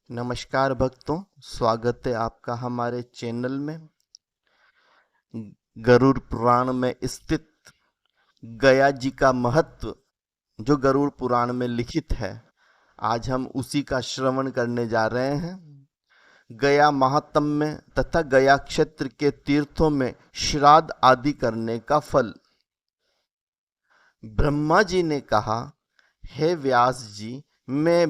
नमस्कार भक्तों, स्वागत है आपका हमारे चैनल में। गरुड़ पुराण में स्थित गया जी का महत्व जो गरुड़ पुराण में लिखित है, आज हम उसी का श्रवण करने जा रहे हैं। गया महात्म्य तथा गया क्षेत्र के तीर्थों में श्राद्ध आदि करने का फल। ब्रह्मा जी ने कहा, हे व्यास जी, मैं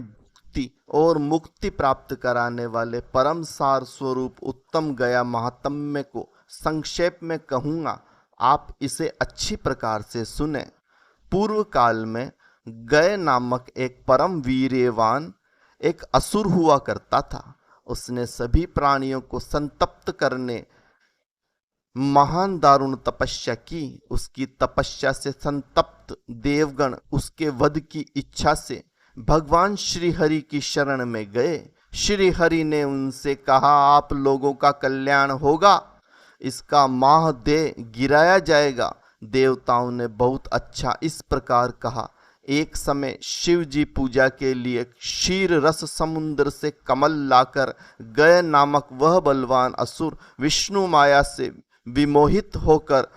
और मुक्ति प्राप्त कराने वाले परम सार स्वरूप उत्तम गया महात्म्य को संक्षेप में कहूंगा, आप इसे अच्छी प्रकार से सुने। पूर्व काल में गय नामक एक परम वीर्यवान एक असुर हुआ करता था। उसने सभी प्राणियों को संतप्त करने महान दारुण तपस्या की। उसकी तपस्या से संतप्त देवगण उसके वध की इच्छा से भगवान श्री हरि की शरण में गए। श्री हरि ने उनसे कहा, आप लोगों का कल्याण होगा, इसका माह दे गिराया जाएगा। देवताओं ने बहुत अच्छा इस प्रकार कहा। एक समय शिव जी पूजा के लिए क्षीर रस समुद्र से कमल लाकर गय नामक वह बलवान असुर विष्णु माया से विमोहित होकर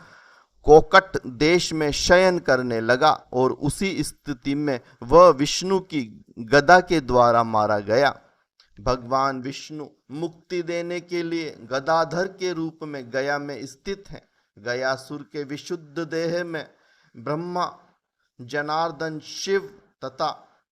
कोकट देश में शयन करने लगा और उसी स्थिति में वह विष्णु की गदा के द्वारा मारा गया। भगवान विष्णु मुक्ति देने के लिए गदाधर के रूप में गया में स्थित हैं। गयासुर के विशुद्ध देह में ब्रह्मा, जनार्दन, शिव तथा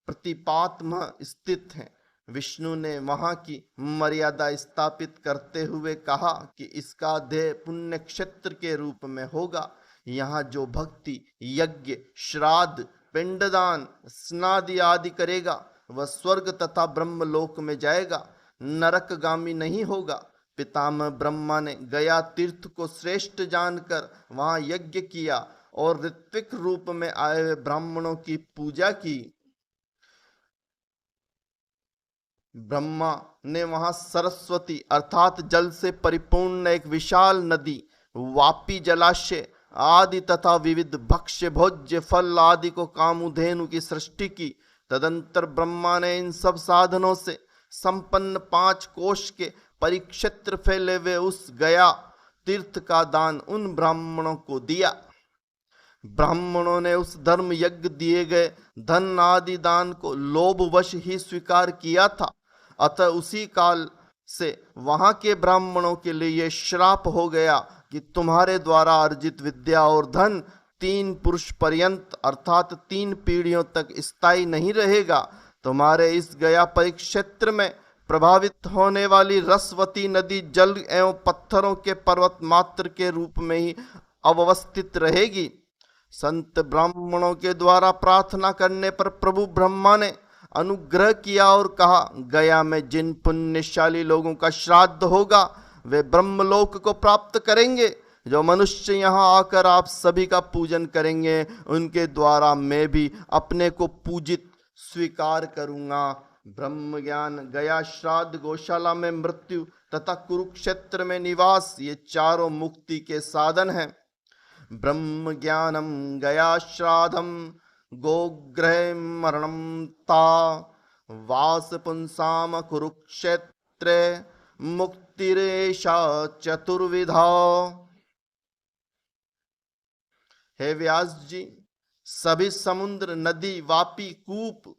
प्रतिपात्म स्थित हैं। विष्णु ने वहां की मर्यादा स्थापित करते हुए कहा कि इसका देह पुण्य क्षेत्र के रूप में होगा। यहाँ जो भक्ति, यज्ञ, श्राद्ध, पिंडदान, स्नादि आदि करेगा वह स्वर्ग तथा ब्रह्मलोक में जाएगा, नरकगामी नहीं होगा। पितामह ब्रह्मा ने गया तीर्थ को श्रेष्ठ जानकर वहां यज्ञ किया और ऋत्विक रूप में आए हुए ब्राह्मणों की पूजा की। ब्रह्मा ने वहां सरस्वती अर्थात जल से परिपूर्ण एक विशाल नदी, वापी जलाशय आदि तथा विविध भक्ष्य भोज्य फल आदि को कामधेनु की सृष्टि की। तदंतर ब्रह्मा ने इन सब साधनों से संपन्न 5 कोश के परिक्षेत्र फैले हुए उस गया तीर्थ का दान उन ब्राह्मणों को दिया। ब्राह्मणों ने उस धर्म यज्ञ दिए गए धन आदि दान को लोभवश ही स्वीकार किया था। अतः उसी काल से वहां के ब्राह्मणों के लिए यह श्राप हो गया कि तुम्हारे द्वारा अर्जित विद्या और धन 3 पुरुष पर्यंत अर्थात 3 पीढ़ियों तक स्थायी नहीं रहेगा। तुम्हारे इस गया परिक्षेत्र में प्रभावित होने वाली रसवती नदी जल एवं पत्थरों के पर्वत मात्र के रूप में ही अवस्थित रहेगी। संत ब्राह्मणों के द्वारा प्रार्थना करने पर प्रभु ब्रह्मा ने अनुग्रह किया और कहा, गया में जिन पुण्यशाली लोगों का श्राद्ध होगा वे ब्रह्मलोक को प्राप्त करेंगे। जो मनुष्य यहाँ आकर आप सभी का पूजन करेंगे उनके द्वारा मैं भी अपने को पूजित स्वीकार करूंगा। ब्रह्म ज्ञान, गया श्राद्ध, गौशाला में मृत्यु तथा कुरुक्षेत्र में निवास, ये चारों मुक्ति के साधन हैं। ब्रह्म ज्ञानम गया श्राद्धम गोग्रह मरणम ता वास पुंसाम कुरुक्षेत्रे मुक्तिरेशा चतुर्विधा। हे व्यास जी, सभी समुद्र, नदी, वापी, कूप,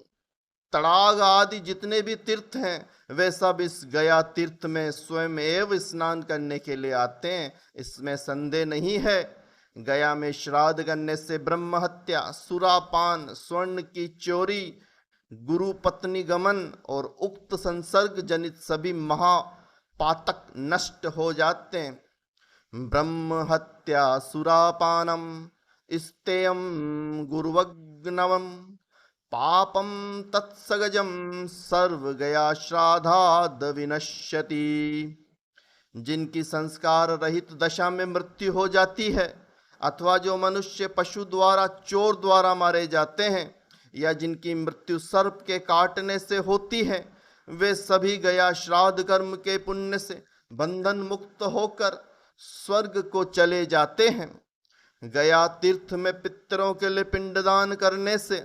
तड़ाग आदि जितने भी तीर्थ हैं वे सब इस गया तीर्थ में स्वयं एवं स्नान करने के लिए आते हैं, इसमें संदेह नहीं है। गया में श्राद्ध करने से ब्रह्म हत्या, सुरापान, स्वर्ण की चोरी, गुरु पत्नी गमन और उक्त संसर्ग जनित सभी महापातक नष्ट हो जाते हैं। ब्रह्म हत्या, सुरापानम, स्तेयम, गुरुवग्नवम, पापम तत्सगजम सर्व गया श्राद्धाद विनश्यति। जिनकी संस्कार रहित दशा में मृत्यु हो जाती है अथवा जो मनुष्य पशु द्वारा, चोर द्वारा मारे जाते हैं या जिनकी मृत्यु सर्प के काटने से होती है, वे सभी गया श्राद्ध कर्म के पुण्य से बंधन मुक्त होकर स्वर्ग को चले जाते हैं। गया तीर्थ में पितरों के लिए पिंडदान करने से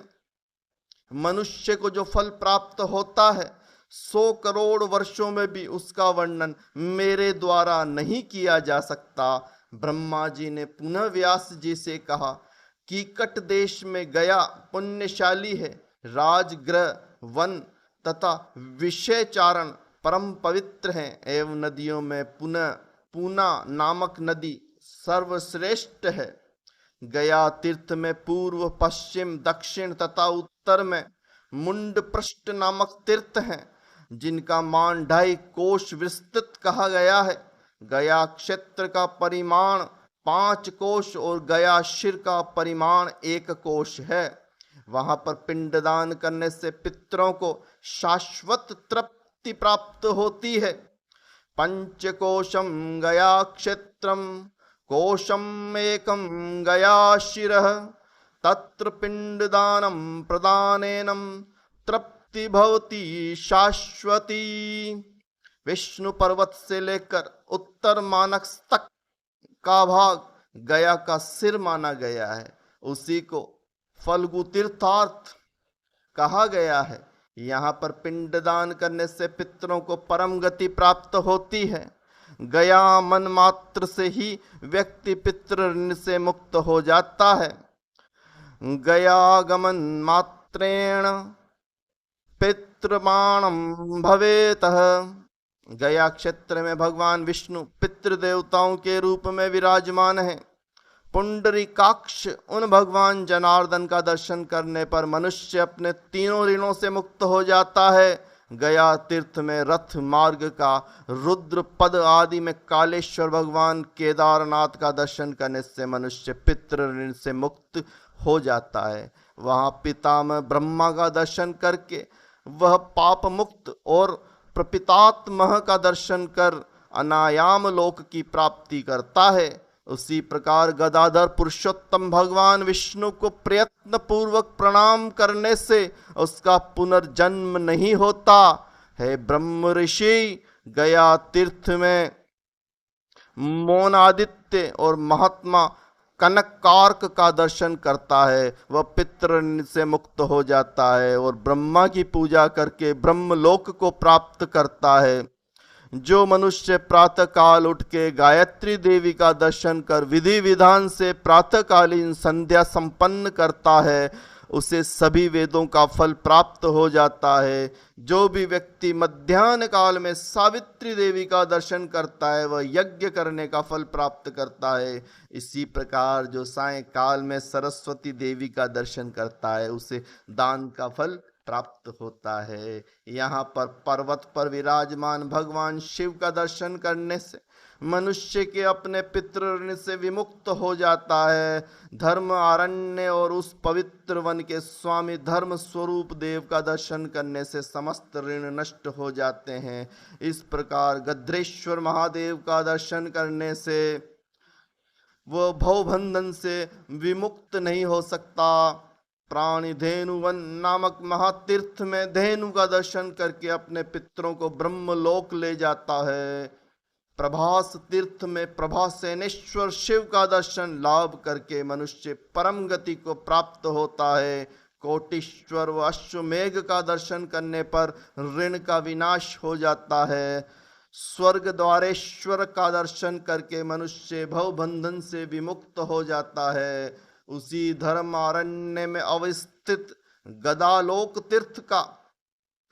मनुष्य को जो फल प्राप्त होता है 100 करोड़ वर्षों में भी उसका वर्णन मेरे द्वारा नहीं किया जा सकता। ब्रह्मा जी ने पुनः व्यास जी से कहा कि कट देश में गया पुण्यशाली है, राजगृह, वन तथा विषय चारण परम पवित्र हैं एवं नदियों में पूना नामक नदी सर्वश्रेष्ठ है। गया तीर्थ में पूर्व, पश्चिम, दक्षिण तथा उत्तर में मुंड पृष्ठ नामक तीर्थ हैं, जिनका मान 2.5 कोश विस्तृत कहा गया है। गया क्षेत्र का परिमाण 5 कोश और गया शिर का परिमाण 1 कोश है। वहां पर पिंडदान करने से पितरों को शाश्वत तृप्ति प्राप्त होती है। पंचकोशम गया क्षेत्रम, कोशम एकम गया शिरः, तत्र पिंडदानम प्रदानेनम तृप्ति भवति शाश्वती। विष्णु पर्वत से लेकर उत्तर मानस तक का भाग गया का सिर माना गया है। उसी को फल्गु तीर्थार्थ कहा गया है। यहाँ पर पिंडदान करने से पितरों को परम गति प्राप्त होती है। गया मन मात्र से ही व्यक्ति पितृ ऋण से मुक्त हो जाता है। गयागमन मात्रेण पितृमाणम भवेतः। गया क्षेत्र में भगवान विष्णु पितृदेवताओं के रूप में विराजमान है। पुंडरीकाक्ष उन भगवान जनार्दन का दर्शन करने पर मनुष्य अपने तीनों ऋणों से मुक्त हो जाता है। गया तीर्थ में रथ मार्ग का, रुद्र पद आदि में कालेश्वर भगवान केदारनाथ का दर्शन करने से मनुष्य पितृ ऋण से मुक्त हो जाता है। वहाँ पितामह ब्रह्मा का दर्शन करके वह पाप मुक्त और प्रपितात्मह का दर्शन कर अनायाम लोक की प्राप्ति करता है। उसी प्रकार गदाधर पुरुषोत्तम भगवान विष्णु को प्रयत्न पूर्वक प्रणाम करने से उसका पुनर्जन्म नहीं होता है। ब्रह्म ऋषि गया तीर्थ में मौनादित्य और महात्मा कनकारक का दर्शन करता है, वह पितृ से मुक्त हो जाता है और ब्रह्मा की पूजा करके ब्रह्मलोक को प्राप्त करता है। जो मनुष्य प्रातः काल उठ के गायत्री देवी का दर्शन कर विधि विधान से प्रातःकालीन संध्या संपन्न करता है, उसे सभी वेदों का फल प्राप्त हो जाता है। जो भी व्यक्ति मध्याह्न काल में सावित्री देवी का दर्शन करता है वह यज्ञ करने का फल प्राप्त करता है। इसी प्रकार जो सायंकाल में सरस्वती देवी का दर्शन करता है उसे दान का फल प्राप्त होता है। यहाँ पर पर्वत पर विराजमान भगवान शिव का दर्शन करने से मनुष्य के अपने पितृ ऋण से विमुक्त हो जाता है। धर्म आरण्य और उस पवित्र वन के स्वामी धर्म स्वरूप देव का दर्शन करने से समस्त ऋण नष्ट हो जाते हैं। इस प्रकार गद्रेश्वर महादेव का दर्शन करने से वह भवबंधन से विमुक्त नहीं हो सकता। प्राणी धेनु वन नामक महातीर्थ में धेनु का दर्शन करके अपने पितरों को ब्रह्मलोक ले जाता है। प्रभास तीर्थ में प्रभासेनेश्वर शिव का दर्शन लाभ करके मनुष्य परम गति को प्राप्त होता है। कोटीश्वर व अश्वमेघ का दर्शन करने पर ऋण का विनाश हो जाता है। स्वर्ग द्वारेश्वर का दर्शन करके मनुष्य भवबंधन से विमुक्त हो जाता है। उसी धर्मारण्य में अवस्थित गदालोक तीर्थ का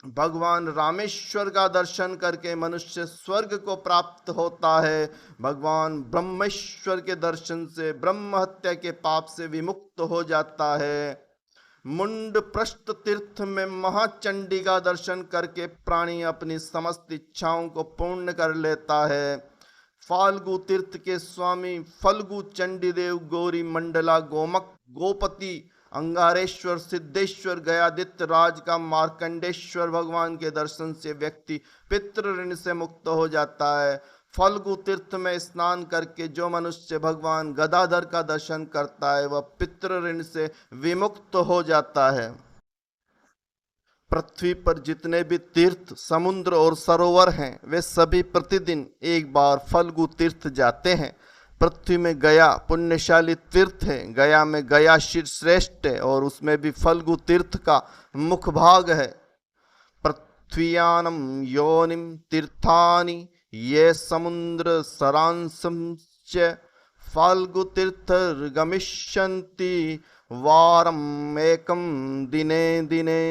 भगवान रामेश्वर का दर्शन करके मनुष्य स्वर्ग को प्राप्त होता है। भगवान ब्रह्मेश्वर के दर्शन से ब्रह्म हत्या के पाप से विमुक्त हो जाता है। मुंड पृष्ठ तीर्थ में महाचंडी का दर्शन करके प्राणी अपनी समस्त इच्छाओं को पूर्ण कर लेता है। फाल्गु तीर्थ के स्वामी फल्गु चंडीदेव गौरी मंडला गोमक गोपति अंगारेश्वर सिद्धेश्वर गयादित्य राज का मार्कंडेश्वर भगवान के दर्शन से व्यक्ति पितृ ऋण से मुक्त हो जाता है। फल्गु तीर्थ में स्नान करके जो मनुष्य भगवान गदाधर का दर्शन करता है वह पितृ ऋण से विमुक्त हो जाता है। पृथ्वी पर जितने भी तीर्थ, समुद्र और सरोवर हैं वे सभी प्रतिदिन एक बार फल्गु तीर्थ जाते हैं। पृथ्वी में गया पुण्यशाली तीर्थ है। गया में गया श्रेष्ठ है और उसमें भी फल्गु तीर्थ का मुख भाग है। पृथ्व्यानं योनिं तीर्थानि ये समुद्र सरांसं च फाल्गुतीर्थर्गमिष्यन्ति वारम् एकं दिने दिने।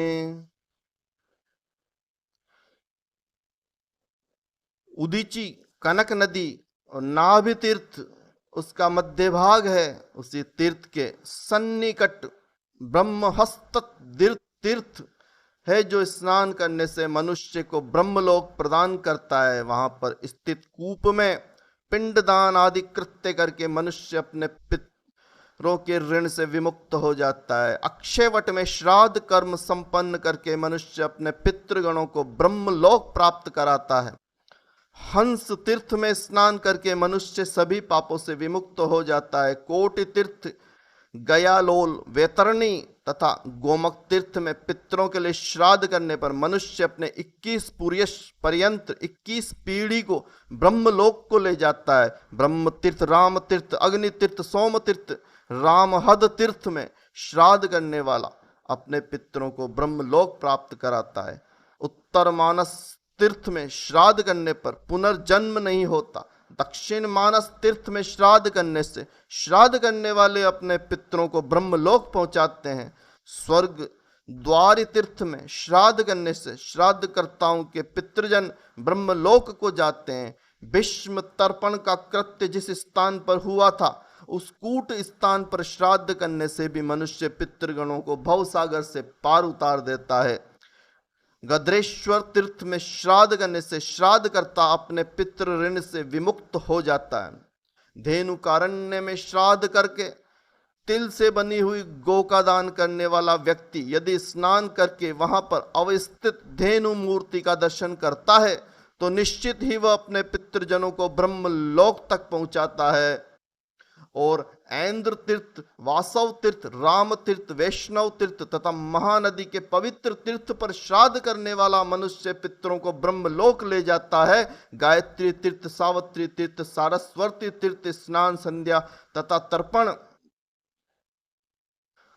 उदीची कनक नदी और नाभि तीर्थ उसका मध्य भाग है। उसी तीर्थ के सन्निकट ब्रह्महस्त तीर्थ है जो स्नान करने से मनुष्य को ब्रह्मलोक प्रदान करता है। वहां पर स्थित कूप में पिंडदान आदि कृत्य करके मनुष्य अपने पितरों के ऋण से विमुक्त हो जाता है। अक्षयवट में श्राद्ध कर्म संपन्न करके मनुष्य अपने पितृगणों को ब्रह्मलोक प्राप्त कराता है। हंस तीर्थ में स्नान करके मनुष्य सभी पापों से विमुक्त हो जाता है। कोटि तीर्थ, गयालोल, वैतरणी तथा गोमक तीर्थ में पितरों के लिए श्राद्ध करने पर मनुष्य अपने 21 पुरुष पर्यंत 21 पीढ़ी को ब्रह्मलोक को ले जाता है। ब्रह्म तीर्थ, राम तीर्थ, अग्नि तीर्थ, सोम तीर्थ, रामहद तीर्थ में श्राद्ध करने वाला अपने पितरों को ब्रह्मलोक प्राप्त कराता है। उत्तर मानस तीर्थ में श्राद्ध करने पर पुनर्जन्म नहीं होता। दक्षिण मानस तीर्थ में श्राद्ध करने से श्राद्ध करने वाले अपने पितरों को ब्रह्मलोक पहुंचाते हैं। स्वर्ग द्वार तीर्थ में श्राद्ध करने से श्राद्धकर्ताओं के पितृजन ब्रह्मलोक को जाते हैं। भीष्म तर्पण का कृत्य जिस स्थान पर हुआ था उस कूट स्थान पर श्राद्ध करने से भी मनुष्य पितृगणों को भवसागर से पार उतार देता है। गद्रेश्वर तीर्थ में श्राद्ध करने से श्राद्ध करता अपने पितृ ऋण से विमुक्त हो जाता है। धेनुकारण्य में श्राद्ध करके तिल से बनी हुई गौ का दान करने वाला व्यक्ति यदि स्नान करके वहां पर अवस्थित धेनु मूर्ति का दर्शन करता है तो निश्चित ही वह अपने पितृजनों को ब्रह्मलोक तक पहुंचाता है। और ऐन्द्र तीर्थ, वासव तीर्थ, राम तीर्थ, वैष्णव तीर्थ तथा महानदी के पवित्र तीर्थ पर श्राद्ध करने वाला मनुष्य पितरों को ब्रह्मलोक ले जाता है। गायत्री तीर्थ, सावित्री तीर्थ, सारस्वती तीर्थ स्नान, संध्या तथा तर्पण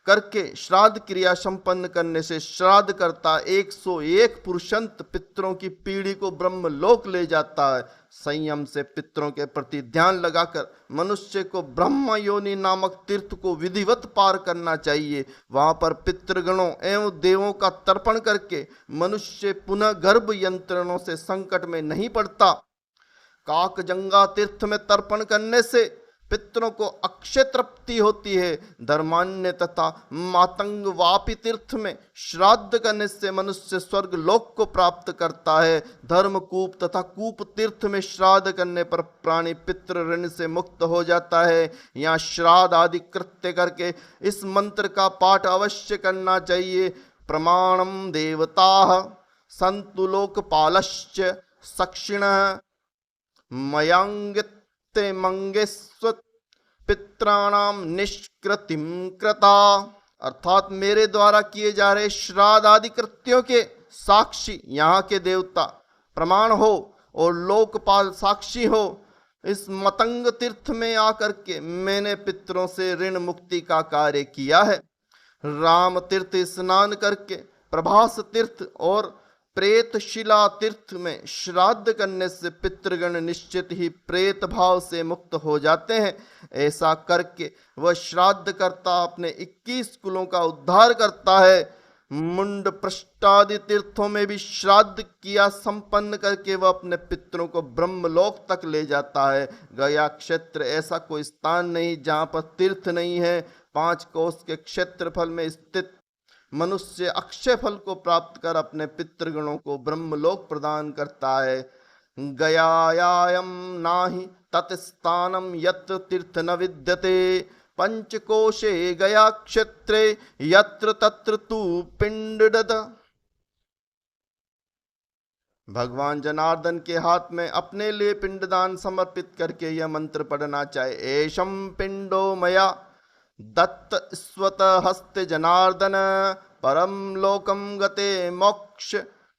करके श्राद्ध क्रिया संपन्न करने से श्राद्ध करता 101 पुरुषंत पितरों की पीढ़ी को ब्रह्मलोक ले जाता है। संयम से पितरों के प्रति ध्यान लगाकर मनुष्य को ब्रह्म योनि नामक तीर्थ को विधिवत पार करना चाहिए। वहां पर पितृगणों एवं देवों का तर्पण करके मनुष्य पुनः गर्भ यंत्रणों से संकट में नहीं पड़ता। काकजंगा तीर्थ में तर्पण करने से पितरों को अक्षय तृप्ति होती है। धर्मान्य तथा मातंग वापी तीर्थ में श्राद्ध करने से मनुष्य स्वर्ग लोक को प्राप्त करता है। धर्मकूप तथा कूप तीर्थ में श्राद्ध करने पर प्राणी पितृ ऋण से मुक्त हो जाता है। यहाँ श्राद्ध आदि कृत्य करके इस मंत्र का पाठ अवश्य करना चाहिए। प्रमाणम देवता संतु लोकपालश्च सक्षिणः मयांगित मंगेस्व पित्राणाम निष्कृतिम कृता। अर्थात मेरे द्वारा किए जा रहे श्राद्ध आदि कृत्यों के साक्षी यहाँ के देवता प्रमाण हो और लोकपाल साक्षी हो। इस मतंग तीर्थ में आकर के मैंने पितरों से ऋण मुक्ति का कार्य किया है। राम तीर्थ स्नान करके प्रभास तीर्थ और प्रेतशिला तीर्थ में श्राद्ध करने से पितृगण निश्चित ही प्रेत भाव से मुक्त हो जाते हैं। ऐसा करके वह श्राद्ध करता अपने 21 कुलों का उद्धार करता है। मुंड पृष्ठादि तीर्थों में भी श्राद्ध किया संपन्न करके वह अपने पितरों को ब्रह्मलोक तक ले जाता है। गया क्षेत्र ऐसा कोई स्थान नहीं जहाँ पर तीर्थ नहीं है। 5 कोस के क्षेत्रफल में स्थित मनुष्य अक्षय फल को प्राप्त कर अपने पितृगणों को ब्रह्मलोक प्रदान करता है। गयायायम नाहि तत्स्थानम यत्र तीर्थ न विद्यते पंचकोशे गया क्षेत्रे यत्र तत्र तु पिंडदत। भगवान जनार्दन के हाथ में अपने लिए पिंडदान समर्पित करके यह मंत्र पढ़ना चाहिए। एषम पिंडो मया दत्त स्वत हस्ते जनार्दन परम लोकम गते मोक्ष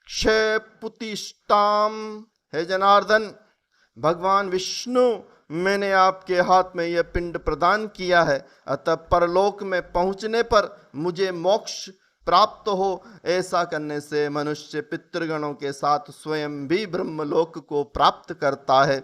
क्षयपुतिष्टाम। हे जनार्दन, भगवान विष्णु, मैंने आपके हाथ में यह पिंड प्रदान किया है, अतः परलोक में पहुंचने पर मुझे मोक्ष प्राप्त हो। ऐसा करने से मनुष्य पितृगणों के साथ स्वयं भी ब्रह्मलोक को प्राप्त करता है।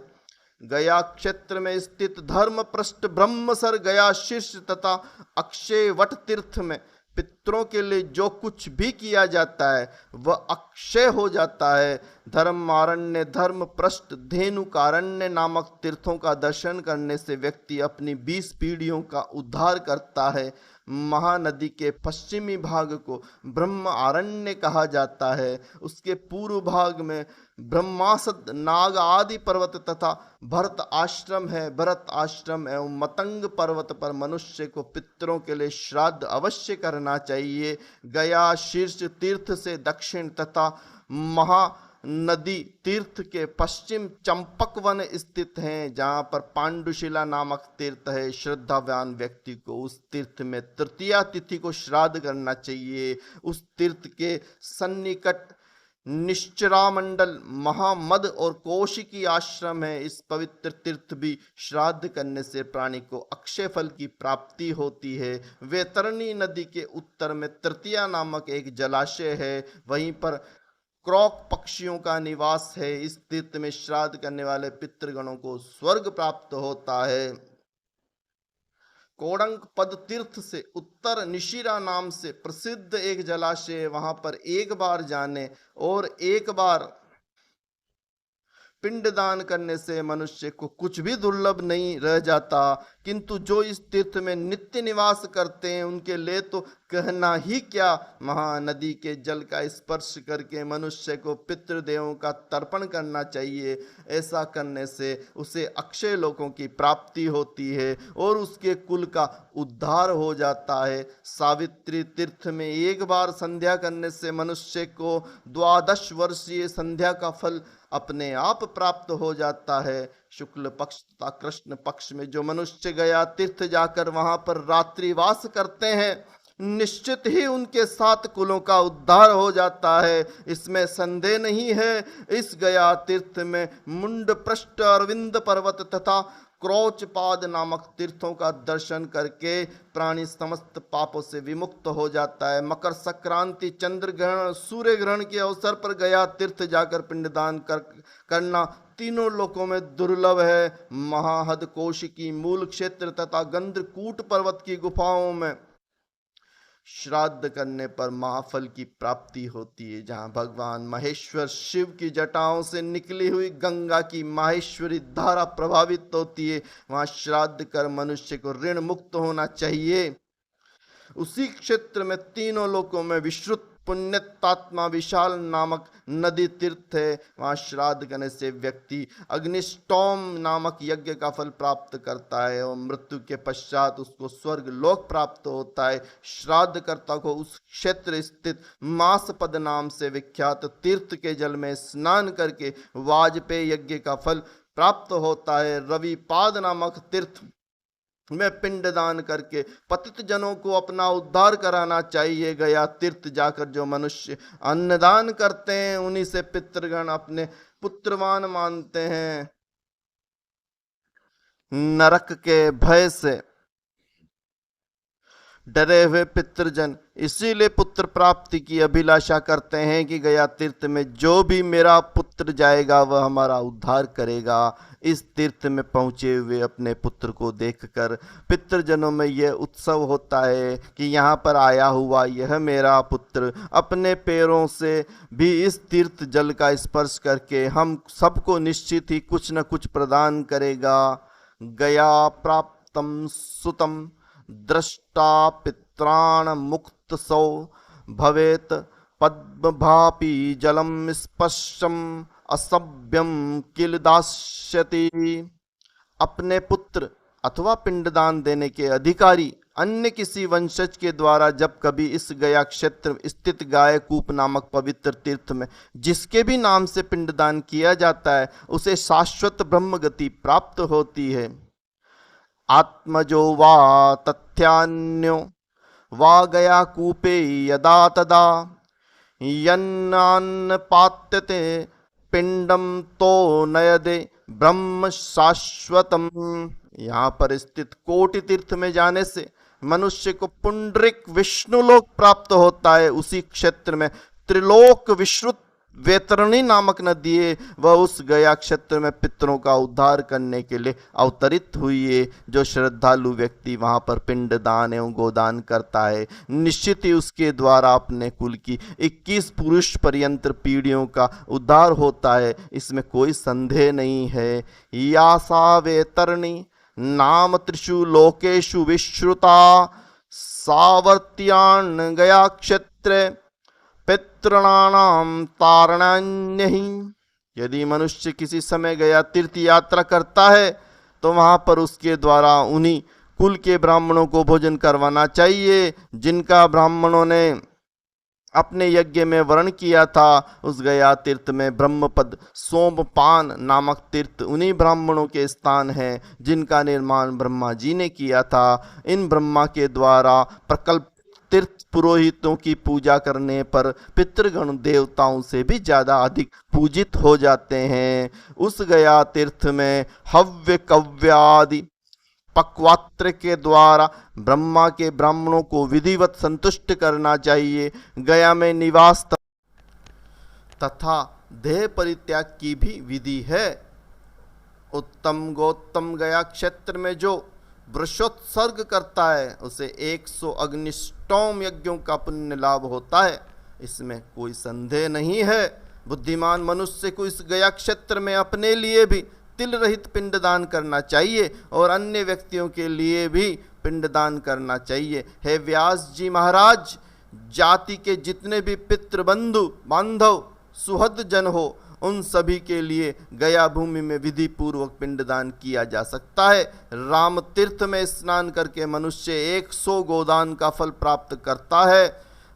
गया क्षेत्र में स्थित धर्म पृष्ठ ब्रह्मसर गया शीर्ष तथा अक्षय वट तीर्थ में पितरों के लिए जो कुछ भी किया जाता है वह अक्षय हो जाता है। धर्मारण्य, धर्म पृष्ठ, धेनुकारण्य नामक तीर्थों का दर्शन करने से व्यक्ति अपनी 20 पीढ़ियों का उद्धार करता है। महानदी के पश्चिमी भाग को ब्रह्म आरण्य कहा जाता है। उसके पूर्व भाग में ब्रह्मासद, नाग आदि पर्वत तथा भरत आश्रम है। भरत आश्रम एवं मतंग पर्वत पर मनुष्य को पितरों के लिए श्राद्ध अवश्य करना चाहिए। गया शीर्ष तीर्थ से दक्षिण तथा महानदी तीर्थ के पश्चिम चंपक वन स्थित हैं, जहाँ पर पांडुशिला नामक तीर्थ है। श्रद्धावान व्यक्ति को उस तीर्थ में तृतीया तिथि को श्राद्ध करना चाहिए। उस तीर्थ के सन्निकट निश्चरामंडल, महामद और कौशिकी आश्रम है। इस पवित्र तीर्थ भी श्राद्ध करने से प्राणी को अक्षय फल की प्राप्ति होती है। वैतरणी नदी के उत्तर में तृतीया नामक एक जलाशय है, वहीं पर क्रॉक पक्षियों का निवास है। इस तीर्थ में श्राद्ध करने वाले पितृगणों को स्वर्ग प्राप्त होता है। कोडंक पद तीर्थ से उत्तर निशिरा नाम से प्रसिद्ध एक जलाशय है। वहां पर एक बार जाने और एक बार पिंडदान करने से मनुष्य को कुछ भी दुर्लभ नहीं रह जाता, किंतु जो इस तीर्थ में नित्य निवास करते हैं उनके लिए तो कहना ही क्या। महानदी के जल का स्पर्श करके मनुष्य को पितृदेवों का तर्पण करना चाहिए। ऐसा करने से उसे अक्षय लोकों की प्राप्ति होती है और उसके कुल का उद्धार हो जाता है। सावित्री तीर्थ में एक बार संध्या करने से मनुष्य को 12 वर्षीय संध्या का फल अपने आप प्राप्त हो जाता है। शुक्ल पक्ष तथा कृष्ण पक्ष में जो मनुष्य गया तीर्थ जाकर वहां पर रात्रिवास करते हैं, निश्चित ही उनके 7 कुलों का उद्धार हो जाता है, इसमें संदेह नहीं है। इस गया तीर्थ में मुंड पृष्ठ, अरविंद पर्वत तथा क्रोचपाद नामक तीर्थों का दर्शन करके प्राणी समस्त पापों से विमुक्त हो जाता है। मकर संक्रांति, चंद्र ग्रहण, सूर्य ग्रहण के अवसर पर गया तीर्थ जाकर पिंडदान करना तीनों लोकों में दुर्लभ है। महाहद, कौशिकी, मूल क्षेत्र तथा गंधकूट पर्वत की गुफाओं में श्राद्ध करने पर महाफल की प्राप्ति होती है। जहाँ भगवान महेश्वर शिव की जटाओं से निकली हुई गंगा की माहेश्वरी धारा प्रभावित होती है, वहाँ श्राद्ध कर मनुष्य को ऋण मुक्त होना चाहिए। उसी क्षेत्र में तीनों लोकों में विश्रुत पुण्यतात्मा विशाल नामक नदी तीर्थ है। वहाँ श्राद्ध करने से व्यक्ति अग्निष्टोम नामक यज्ञ का फल प्राप्त करता है और मृत्यु के पश्चात उसको स्वर्ग लोक प्राप्त होता है। श्राद्धकर्ता को उस क्षेत्र स्थित मासपद नाम से विख्यात तीर्थ के जल में स्नान करके वाजपेय यज्ञ का फल प्राप्त होता है। रविपाद नामक तीर्थ में पिंडदान करके पतित जनों को अपना उद्धार कराना चाहिए। गया तीर्थ जाकर जो मनुष्य अन्नदान करते हैं उन्हीं से पितृगण अपने पुत्रवान मानते हैं। नरक के भय से डरे हुए पितृजन इसीलिए पुत्र प्राप्ति की अभिलाषा करते हैं कि गया तीर्थ में जो भी मेरा पुत्र जाएगा वह हमारा उद्धार करेगा। इस तीर्थ में पहुंचे हुए अपने पुत्र को देखकर पितृजनों में यह उत्सव होता है कि यहाँ पर आया हुआ यह मेरा पुत्र अपने पैरों से भी इस तीर्थ जल का स्पर्श करके हम सबको निश्चित ही कुछ न कुछ प्रदान करेगा। गया प्राप्तम सुतम दृष्टा पित्राण मुक्त सौ भवेत पद्मभापी जलम स्पर्शम असभ्यम किल दास्यति। अपने पुत्र अथवा पिंडदान देने के अधिकारी अन्य किसी वंशज के द्वारा जब कभी इस गया क्षेत्र स्थित गायकूप नामक पवित्र तीर्थ में जिसके भी नाम से पिंडदान किया जाता है उसे शाश्वत ब्रह्म गति प्राप्त होती है। आत्मजो वा तथ्यान्यो वा गया कूपे यदा तदा यन्नान्न पात्यते पिंडम तो नयदे ब्रह्म शाश्वतम। यहाँ पर स्थित कोटि तीर्थ में जाने से मनुष्य को पुंडरिक विष्णुलोक प्राप्त होता है, उसी क्षेत्र में त्रिलोक विश्रुत वैतरणी नामक नदी है, वह उस गया क्षेत्र में पितरों का उद्धार करने के लिए अवतरित हुई है। जो श्रद्धालु व्यक्ति वहां पर पिंड दान एवं गोदान करता है, निश्चित ही उसके द्वारा अपने कुल की 21 पुरुष पर्यंत पीढ़ियों का उद्धार होता है, इसमें कोई संदेह नहीं है। यासा वैतरणी नाम त्रिषु लोकेषु विश्रुता सावर्त्यान गया क्षेत्रे पितॄणाम तारणान्य ही। यदि मनुष्य किसी समय गया तीर्थ यात्रा करता है तो वहां पर उसके द्वारा उन्हीं कुल के ब्राह्मणों को भोजन करवाना चाहिए जिनका ब्राह्मणों ने अपने यज्ञ में वर्ण किया था। उस गया तीर्थ में ब्रह्मपद सोमपान नामक तीर्थ उन्हीं ब्राह्मणों के स्थान हैं जिनका निर्माण ब्रह्मा जी ने किया था। इन ब्रह्मा के द्वारा प्रकल्प तीर्थ पुरोहितों की पूजा करने पर पितृगण देवताओं से भी ज़्यादा अधिक पूजित हो जाते हैं। उस गया तीर्थ में हव्य कव्यादि पक्वात्र के द्वारा ब्रह्मा के ब्राह्मणों को विधिवत संतुष्ट करना चाहिए। गया में निवास तथा देह परित्याग की भी विधि है। उत्तम गौतम गया क्षेत्र में जो वृषोत्सर्ग करता है उसे 100 अग्निष्टोम यज्ञों का पुण्य लाभ होता है, इसमें कोई संदेह नहीं है। बुद्धिमान मनुष्य को इस गया क्षेत्र में अपने लिए भी तिल रहित पिंडदान करना चाहिए और अन्य व्यक्तियों के लिए भी पिंडदान करना चाहिए। हे व्यास जी महाराज, जाति के जितने भी पितृबंधु बांधव सुहृद जन हो उन सभी के लिए गया भूमि में विधि पूर्वक पिंडदान किया जा सकता है। राम तीर्थ में स्नान करके मनुष्य 100 गोदान का फल प्राप्त करता है।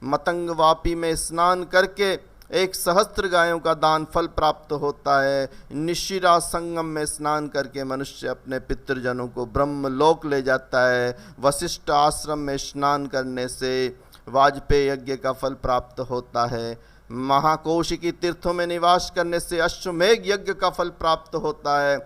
मतंग वापी में स्नान करके 1 सहस्त्र गायों का दान फल प्राप्त होता है। निशिरा संगम में स्नान करके मनुष्य अपने पितृजनों को ब्रह्मलोक ले जाता है। वशिष्ठ आश्रम में स्नान करने से वाजपेयी यज्ञ का फल प्राप्त होता है। महाकोशिकी तीर्थों में निवास करने से अश्वमेघ यज्ञ का फल प्राप्त होता है।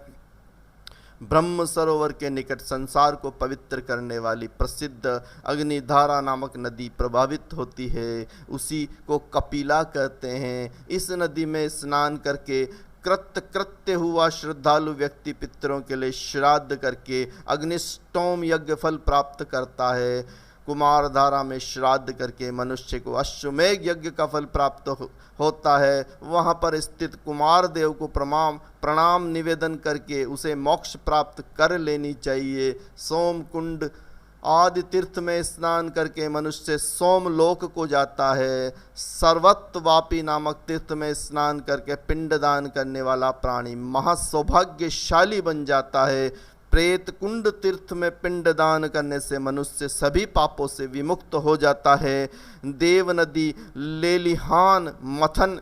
ब्रह्म सरोवर के निकट संसार को पवित्र करने वाली प्रसिद्ध अग्निधारा नामक नदी प्रभावित होती है, उसी को कपिला कहते हैं। इस नदी में स्नान करके कृत्य हुआ श्रद्धालु व्यक्ति पितरों के लिए श्राद्ध करके अग्निष्टोम यज्ञ फल प्राप्त करता है। कुमार धारा में श्राद्ध करके मनुष्य को अश्वमेघ यज्ञ का फल प्राप्त होता है। वहाँ पर स्थित कुमार देव को प्रणाम निवेदन करके उसे मोक्ष प्राप्त कर लेनी चाहिए। सोम कुंड आदि तीर्थ में स्नान करके मनुष्य सोमलोक को जाता है। सर्वत्वापी नामक तीर्थ में स्नान करके पिंडदान करने वाला प्राणी महासौभाग्यशाली बन जाता है। प्रेत कुंड तीर्थ में पिंडदान करने से मनुष्य सभी पापों से विमुक्त हो जाता है। देव नदी, लेलिहान, मथन,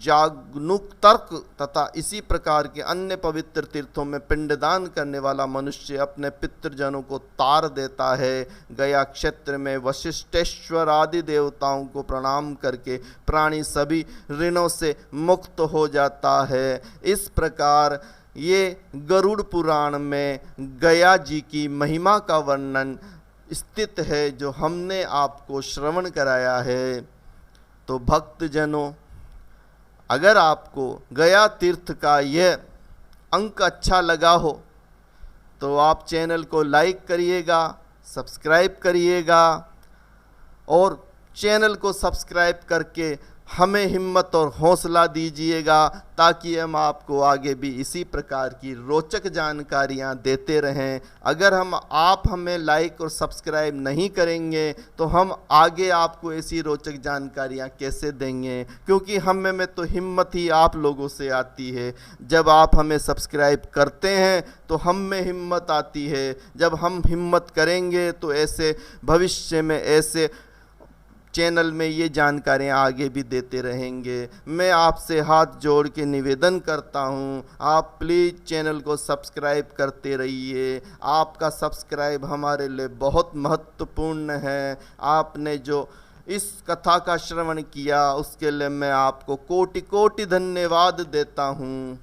जागनुक तर्क तथा इसी प्रकार के अन्य पवित्र तीर्थों में पिंडदान करने वाला मनुष्य अपने पितृजनों को तार देता है। गया क्षेत्र में वशिष्ठेश्वर आदि देवताओं को प्रणाम करके प्राणी सभी ऋणों से मुक्त हो जाता है। इस प्रकार ये गरुड़ पुराण में गया जी की महिमा का वर्णन स्थित है जो हमने आपको श्रवण कराया है। तो भक्तजनों, अगर आपको गया तीर्थ का यह अंक अच्छा लगा हो तो आप चैनल को लाइक करिएगा, सब्सक्राइब करिएगा और चैनल को सब्सक्राइब करके हमें हिम्मत और हौसला दीजिएगा ताकि हम आपको आगे भी इसी प्रकार की रोचक जानकारियां देते रहें। अगर आप हमें लाइक और सब्सक्राइब नहीं करेंगे तो हम आगे आपको ऐसी रोचक जानकारियां कैसे देंगे, क्योंकि हमें में तो हिम्मत ही आप लोगों से आती है। जब आप हमें सब्सक्राइब करते हैं तो हम में हिम्मत आती है। जब हम हिम्मत करेंगे तो ऐसे भविष्य में ऐसे चैनल में ये जानकारियाँ आगे भी देते रहेंगे। मैं आपसे हाथ जोड़ के निवेदन करता हूँ, आप प्लीज़ चैनल को सब्सक्राइब करते रहिए। आपका सब्सक्राइब हमारे लिए बहुत महत्वपूर्ण है। आपने जो इस कथा का श्रवण किया उसके लिए मैं आपको कोटि कोटि धन्यवाद देता हूँ।